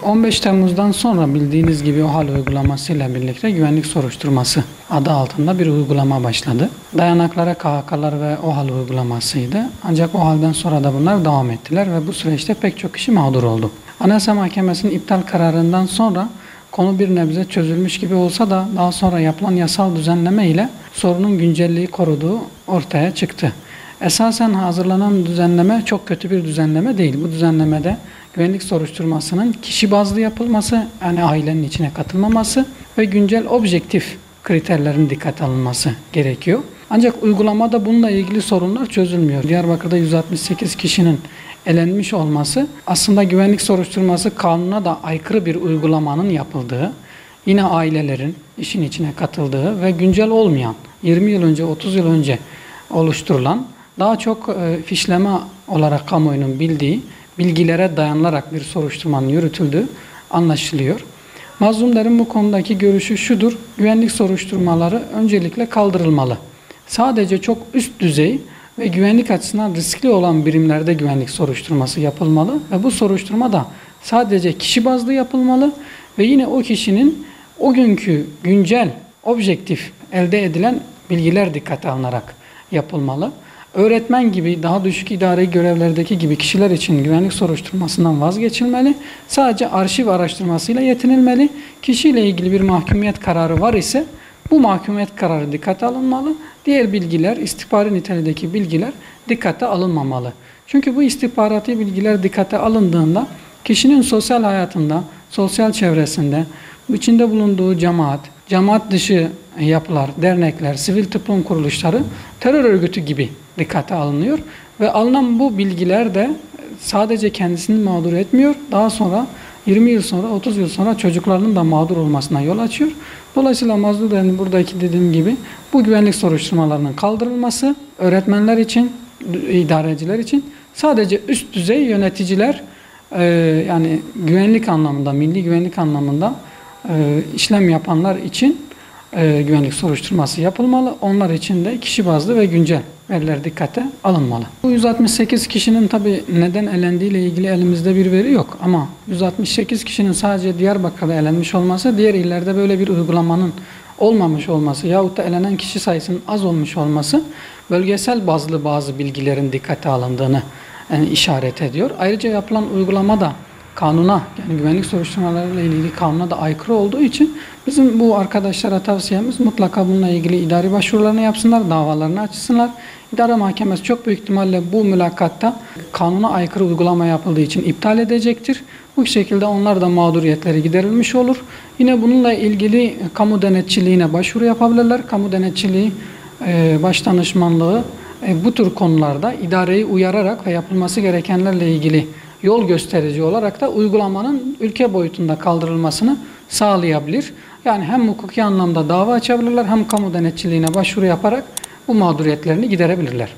15 Temmuz'dan sonra bildiğiniz gibi OHAL uygulamasıyla birlikte güvenlik soruşturması adı altında bir uygulama başladı. Dayanaklara KHK'lar ve OHAL uygulamasıydı. Ancak OHAL'den sonra da bunlar devam ettiler ve bu süreçte pek çok kişi mağdur oldu. Anayasa Mahkemesi'nin iptal kararından sonra konu bir nebze çözülmüş gibi olsa da daha sonra yapılan yasal düzenleme ile sorunun güncelliği koruduğu ortaya çıktı. Esasen hazırlanan düzenleme çok kötü bir düzenleme değil. Bu düzenlemede güvenlik soruşturmasının kişi bazlı yapılması, yani ailenin içine katılmaması ve güncel objektif kriterlerin dikkate alınması gerekiyor. Ancak uygulamada bununla ilgili sorunlar çözülmüyor. Diyarbakır'da 168 kişinin elenmiş olması aslında güvenlik soruşturması kanuna da aykırı bir uygulamanın yapıldığı, yine ailelerin işin içine katıldığı ve güncel olmayan 20 yıl önce 30 yıl önce oluşturulan daha çok fişleme olarak kamuoyunun bildiği bilgilere dayanılarak bir soruşturmanın yürütüldüğü anlaşılıyor. Mazlumların bu konudaki görüşü şudur: güvenlik soruşturmaları öncelikle kaldırılmalı. Sadece çok üst düzey ve güvenlik açısından riskli olan birimlerde güvenlik soruşturması yapılmalı ve bu soruşturma da sadece kişi bazlı yapılmalı ve yine o kişinin o günkü güncel, objektif elde edilen bilgiler dikkate alınarak yapılmalı. Öğretmen gibi daha düşük idari görevlerdeki gibi kişiler için güvenlik soruşturmasından vazgeçilmeli. Sadece arşiv araştırmasıyla yetinilmeli. Kişiyle ilgili bir mahkumiyet kararı var ise bu mahkumiyet kararı dikkate alınmalı. Diğer bilgiler, istihbari niteliğindeki bilgiler dikkate alınmamalı. Çünkü bu istihbarati bilgiler dikkate alındığında kişinin sosyal hayatında, sosyal çevresinde, içinde bulunduğu cemaat dışı yapılar, dernekler, sivil toplum kuruluşları terör örgütü gibi dikkate alınıyor. Ve alınan bu bilgiler de sadece kendisini mağdur etmiyor. Daha sonra 20 yıl sonra, 30 yıl sonra çocuklarının da mağdur olmasına yol açıyor. Dolayısıyla mazlumların buradaki dediğim gibi bu güvenlik soruşturmalarının kaldırılması, öğretmenler için, idareciler için, sadece üst düzey yöneticiler yani güvenlik anlamında, milli güvenlik anlamında işlem yapanlar için güvenlik soruşturması yapılmalı. Onlar için de kişi bazlı ve güncel veriler dikkate alınmalı. Bu 168 kişinin tabi neden elendiği ile ilgili elimizde bir veri yok ama 168 kişinin sadece Diyarbakır'da elenmiş olması, diğer illerde böyle bir uygulamanın olmamış olması yahut da elenen kişi sayısının az olmuş olması bölgesel bazlı bazı bilgilerin dikkate alındığını işaret ediyor. Ayrıca yapılan uygulama da kanuna, yani güvenlik soruşturmalarıyla ilgili kanuna da aykırı olduğu için bizim bu arkadaşlara tavsiyemiz mutlaka bununla ilgili idari başvurularını yapsınlar, davalarını açsınlar. İdare Mahkemesi çok büyük ihtimalle bu mülakatta kanuna aykırı uygulama yapıldığı için iptal edecektir. Bu şekilde onlar da mağduriyetleri giderilmiş olur. Yine bununla ilgili kamu denetçiliğine başvuru yapabilirler. Kamu denetçiliği, baş danışmanlığı bu tür konularda idareyi uyararak ve yapılması gerekenlerle ilgili yol gösterici olarak da uygulamanın ülke boyutunda kaldırılmasını sağlayabilir. Yani hem hukuki anlamda dava açabilirler hem kamu denetçiliğine başvuru yaparak bu mağduriyetlerini giderebilirler.